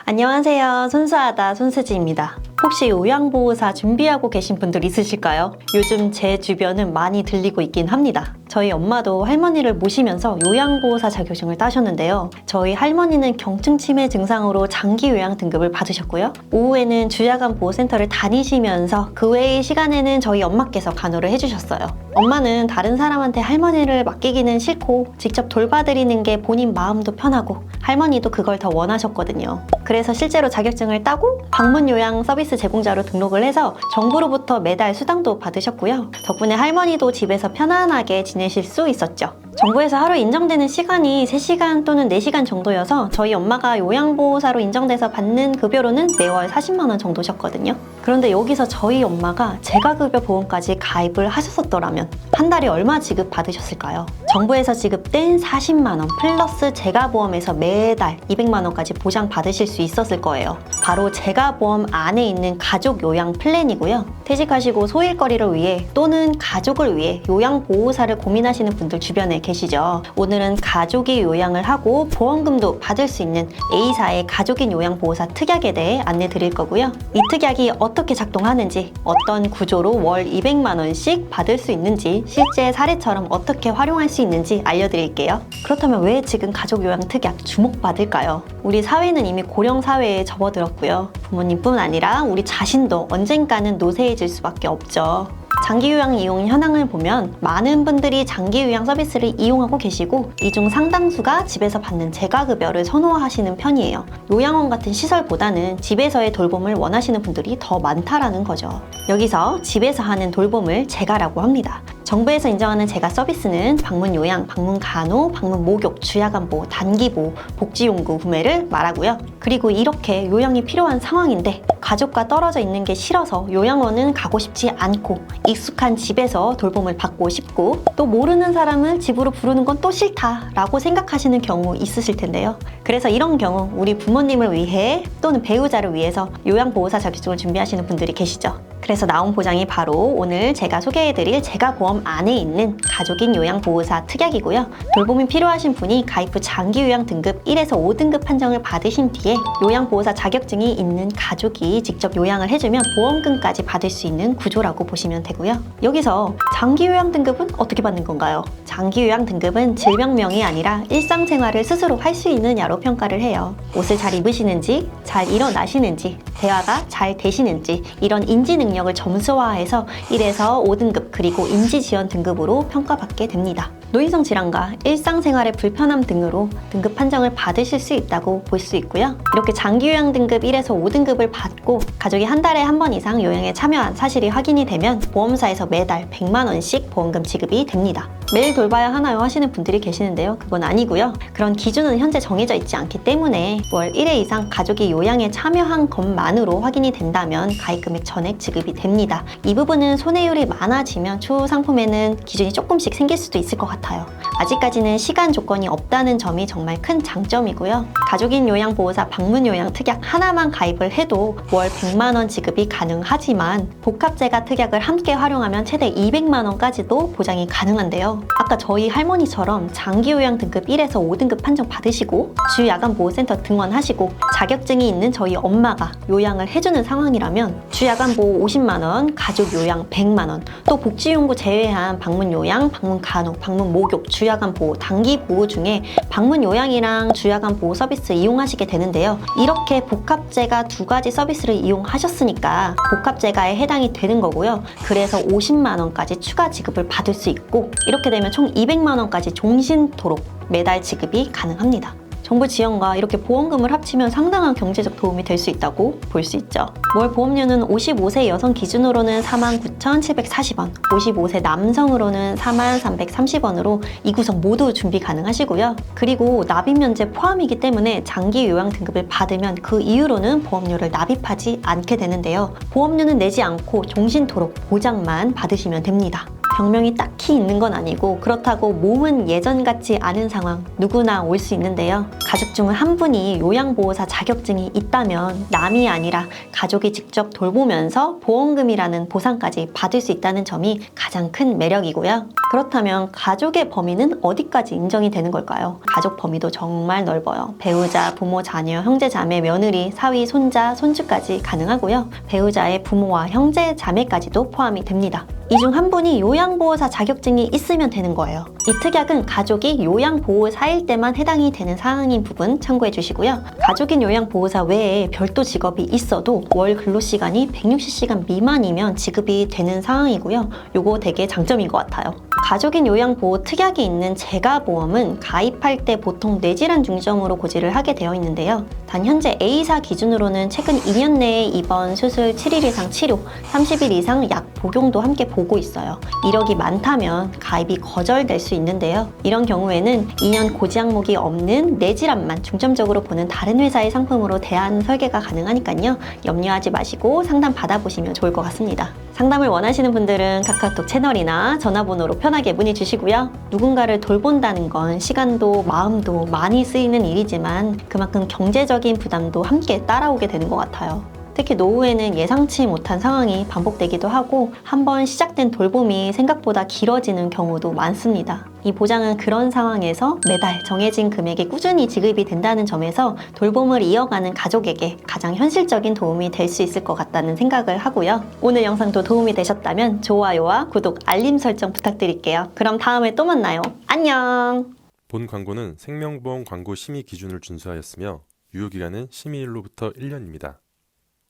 안녕하세요. 순수하다 손수지입니다. 혹시 요양보호사 준비하고 계신 분들 있으실까요? 요즘 제 주변은 많이 들리고 있긴 합니다. 저희 엄마도 할머니를 모시면서 요양보호사 자격증을 따셨는데요. 저희 할머니는 경증 치매 증상으로 장기 요양 등급을 받으셨고요. 오후에는 주야간 보호센터를 다니시면서 그 외의 시간에는 저희 엄마께서 간호를 해주셨어요. 엄마는 다른 사람한테 할머니를 맡기기는 싫고 직접 돌봐드리는 게 본인 마음도 편하고 할머니도 그걸 더 원하셨거든요. 그래서 실제로 자격증을 따고 방문 요양 서비스 제공자로 등록을 해서 정부로부터 매달 수당도 받으셨고요. 덕분에 할머니도 집에서 편안하게 지내실 수 있었죠. 정부에서 하루 인정되는 시간이 3시간 또는 4시간 정도여서 저희 엄마가 요양보호사로 인정돼서 받는 급여로는 매월 40만 원 정도셨거든요. 그런데 여기서 저희 엄마가 재가급여 보험까지 가입을 하셨었더라면 한 달에 얼마 지급 받으셨을까요? 정부에서 지급된 40만 원 플러스 재가보험에서 매달 200만 원까지 보장 받으실 수 있었을 거예요. 바로 재가보험 안에 있는 가족 요양 플랜이고요. 퇴직하시고 소일거리를 위해 또는 가족을 위해 요양보호사를 고민하시는 분들 주변에 계시죠. 오늘은 가족이 요양을 하고 보험금도 받을 수 있는 A사의 가족인 요양보호사 특약에 대해 안내 드릴 거고요. 이 특약이 어떻게 작동하는지, 어떤 구조로 월 200만 원씩 받을 수 있는지, 실제 사례처럼 어떻게 활용할 수 있는지 알려드릴게요. 그렇다면 왜 지금 가족 요양 특약 주목받을까요? 우리 사회는 이미 고령 사회에 접어들었고요. 부모님뿐 아니라 우리 자신도 언젠가는 노쇠해질 수밖에 없죠. 장기요양 이용 현황을 보면 많은 분들이 장기요양 서비스를 이용하고 계시고 이 중 상당수가 집에서 받는 재가급여를 선호하시는 편이에요. 요양원 같은 시설보다는 집에서의 돌봄을 원하시는 분들이 더 많다라는 거죠. 여기서 집에서 하는 돌봄을 재가라고 합니다. 정부에서 인정하는 재가 서비스는 방문 요양, 방문 간호, 방문 목욕, 주야간 보호, 단기 보호, 복지용구 구매를 말하고요. 그리고 이렇게 요양이 필요한 상황인데 가족과 떨어져 있는 게 싫어서 요양원은 가고 싶지 않고 익숙한 집에서 돌봄을 받고 싶고 또 모르는 사람을 집으로 부르는 건 또 싫다라고 생각하시는 경우 있으실 텐데요. 그래서 이런 경우 우리 부모님을 위해 또는 배우자를 위해서 요양보호사 자격증을 준비하시는 분들이 계시죠. 그래서 나온 보장이 바로 오늘 제가 소개해드릴 재가보험 안에 있는 가족인 요양보호사 특약이고요. 돌봄이 필요하신 분이 가입 후 장기요양 등급 1에서 5등급 판정을 받으신 뒤에 요양보호사 자격증이 있는 가족이 직접 요양을 해주면 보험금까지 받을 수 있는 구조라고 보시면 되고요. 여기서 장기요양 등급은 어떻게 받는 건가요? 장기요양 등급은 질병명이 아니라 일상생활을 스스로 할 수 있느냐로 평가를 해요. 옷을 잘 입으시는지, 잘 일어나시는지, 대화가 잘 되시는지 이런 인지 능력을 점수화해서 1에서 5등급 그리고 인지지원 등급으로 평가받게 됩니다. 노인성 질환과 일상생활의 불편함 등으로 등급 판정을 받으실 수 있다고 볼 수 있고요. 이렇게 장기요양 등급 1에서 5등급을 받고 가족이 한 달에 한 번 이상 요양에 참여한 사실이 확인이 되면 보험사에서 매달 100만 원씩 보험금 지급이 됩니다. 매일 돌봐야 하나요 하시는 분들이 계시는데요. 그건 아니고요. 그런 기준은 현재 정해져 있지 않기 때문에 월 1회 이상 가족이 요양에 참여한 것만으로 확인이 된다면 가입금액 전액 지급이 됩니다. 이 부분은 손해율이 많아지면 추후 상품에는 기준이 조금씩 생길 수도 있을 것 같아요. 아직까지는 시간 조건이 없다는 점이 정말 큰 장점이고요. 가족인 요양보호사 방문 요양 특약 하나만 가입을 해도 월 100만 원 지급이 가능하지만 복합재가 특약을 함께 활용하면 최대 200만 원까지도 보장이 가능한데요. 아까 저희 할머니처럼 장기요양 등급 1에서 5등급 판정 받으시고 주야간보호센터 등원하시고 자격증이 있는 저희 엄마가 요양을 해주는 상황이라면 주야간보호 50만 원, 가족요양 100만 원, 또 복지용구 제외한 방문요양, 방문간호, 방문목욕, 주야간보호, 단기보호 중에 방문요양이랑 주야간보호 서비스 이용하시게 되는데요. 이렇게 복합재가 2가지 서비스를 이용하셨으니까 복합재가에 해당이 되는 거고요. 그래서 50만 원까지 추가 지급을 받을 수 있고 이렇게 되면 총 200만 원까지 종신토록 매달 지급이 가능합니다. 정부 지원과 이렇게 보험금을 합치면 상당한 경제적 도움이 될 수 있다고 볼 수 있죠. 월 보험료는 55세 여성 기준으로는 49,740원, 55세 남성으로는 43,330원으로 이 구성 모두 준비 가능하시고요. 그리고 납입 면제 포함이기 때문에 장기 요양 등급을 받으면 그 이후로는 보험료를 납입하지 않게 되는데요. 보험료는 내지 않고 종신토록 보장만 받으시면 됩니다. 병명이 딱히 있는 건 아니고 그렇다고 몸은 예전 같지 않은 상황 누구나 올 수 있는데요. 가족 중 한 분이 요양보호사 자격증이 있다면 남이 아니라 가족이 직접 돌보면서 보험금이라는 보상까지 받을 수 있다는 점이 가장 큰 매력이고요. 그렇다면 가족의 범위는 어디까지 인정이 되는 걸까요? 가족 범위도 정말 넓어요. 배우자, 부모, 자녀, 형제, 자매, 며느리, 사위, 손자, 손주까지 가능하고요. 배우자의 부모와 형제, 자매까지도 포함이 됩니다. 이 중 한 분이 요양보호사 자격증이 있으면 되는 거예요. 이 특약은 가족이 요양보호사일 때만 해당이 되는 사항인 부분 참고해 주시고요. 가족인 요양보호사 외에 별도 직업이 있어도 월 근로시간이 160시간 미만이면 지급이 되는 상황이고요. 요거 되게 장점인 것 같아요. 가족인 요양보호 특약이 있는 재가보험은 가입할 때 보통 뇌질환 중점으로 고지를 하게 되어 있는데요. 단 현재 A사 기준으로는 최근 2년 내에 입원, 수술, 7일 이상 치료, 30일 이상 약 복용도 함께 보고 있어요. 이력이 많다면 가입이 거절될 수 있는데요. 이런 경우에는 2년 고지 항목이 없는 뇌질환만 중점적으로 보는 다른 회사의 상품으로 대안 설계가 가능하니까요. 염려하지 마시고 상담 받아보시면 좋을 것 같습니다. 상담을 원하시는 분들은 카카오톡 채널이나 전화번호로 편하게 문의 주시고요. 누군가를 돌본다는 건 시간도 마음도 많이 쓰이는 일이지만 그만큼 경제적인 부담도 함께 따라오게 되는 것 같아요. 특히 노후에는 예상치 못한 상황이 반복되기도 하고 한번 시작된 돌봄이 생각보다 길어지는 경우도 많습니다. 이 보장은 그런 상황에서 매달 정해진 금액이 꾸준히 지급이 된다는 점에서 돌봄을 이어가는 가족에게 가장 현실적인 도움이 될 수 있을 것 같다는 생각을 하고요. 오늘 영상도 도움이 되셨다면 좋아요와 구독, 알림 설정 부탁드릴게요. 그럼 다음에 또 만나요. 안녕! 본 광고는 생명보험 광고 심의 기준을 준수하였으며 유효기간은 심의일로부터 1년입니다.